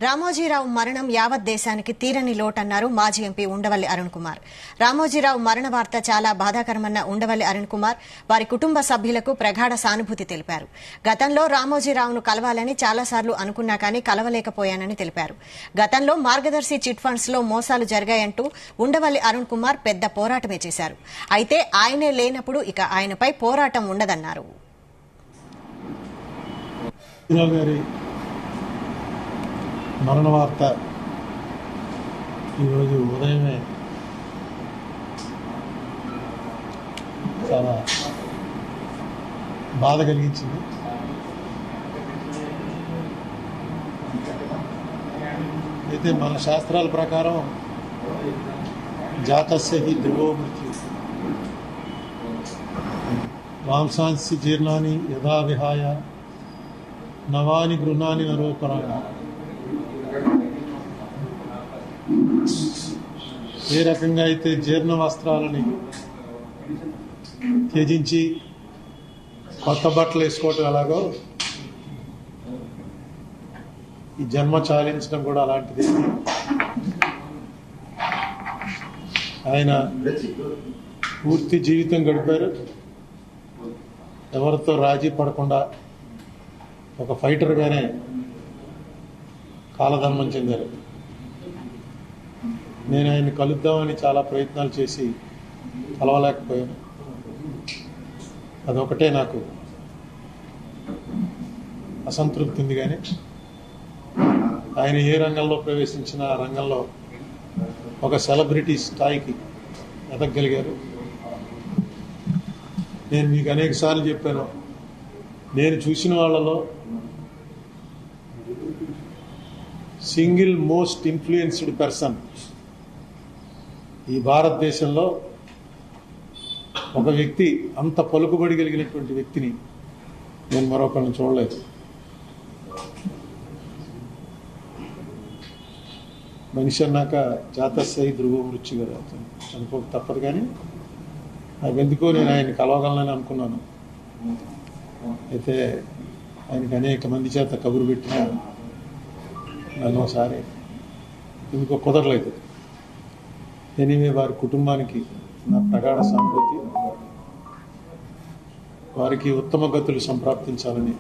రామోజీరావు మరణం యావత్ దేశానికి తీరని లోటన్నారు మాజీ ఎంపీ ఉండవల్లి అరుణ్ కుమార్. రామోజీరావు మరణ వార్త చాలా బాధాకరమన్న ఉండవల్లి అరుణ్ కుమార్ వారి కుటుంబ సభ్యులకు ప్రగాఢ సానుభూతి తెలిపారు. గతంలో రామోజీరావును కలవాలని చాలాసార్లు అనుకున్నా కానీ కలవలేకపోయానని తెలిపారు. గతంలో మార్గదర్శి చిట్ ఫండ్స్ లో మోసాలు జరిగాయంటూ ఉండవల్లి అరుణ్ కుమార్ పెద్ద పోరాటమే చేశారు. అయితే ఆయనే లేనప్పుడు ఇక ఆయనపై పోరాటం ఉండదన్నారు. మరణ వార్త ఈరోజు ఉదయమే చాలా బాధ కలిగించింది. అయితే మన శాస్త్రాల ప్రకారం జాతస్య హి ధ్రువో మృత్యు వాంసాంసి జీర్ణాని యథా విహాయ నవాని గృహాని నరోపరాణి. ఏ రకంగా అయితే జీర్ణ వస్త్రాలని త్యజించి కొత్త బట్టలు వేసుకోవటం ఎలాగో ఈ జన్మ చాలించడం కూడా అలాంటిది. ఆయన పూర్తి జీవితం గడిపారు. ఎవరితో రాజీ పడకుండా ఒక ఫైటర్గానే కాలధర్మం చెందారు. నేను ఆయన కలుద్దామని చాలా ప్రయత్నాలు చేసి కలవలేకపోయాను. అదొకటే నాకు అసంతృప్తి ఉంది. కానీ ఆయన ఏ రంగంలో ప్రవేశించిన ఆ రంగంలో ఒక సెలబ్రిటీ స్థాయికి ఎదగలిగారు. నేను మీకు అనేక సార్లు చెప్పాను, నేను చూసిన వాళ్ళలో సింగిల్ మోస్ట్ ఇన్ఫ్లుయెన్స్డ్ పర్సన్ ఈ భారతదేశంలో ఒక వ్యక్తి అంత పలుకుబడి కలిగినటువంటి వ్యక్తిని నేను మరొకరిని చూడలేదు. మనిషి అన్నాక జాతస్య ధ్రువ మృత్యు కదా, చనిపోక తప్పదు. కానీ నాకెందుకో నేను ఆయన్ని కలవగలనని అనుకున్నాను. అయితే ఆయనకి అనేక మంది చేత కబురు పెట్టిన నన్ను ఒకసారి ఎందుకో కుదరలేదు. ఎనివే వారి కుటుంబానికి నా ప్రగాఢ సానుభూతి, వారికి ఉత్తమ గతులు సంప్రాప్తించాలని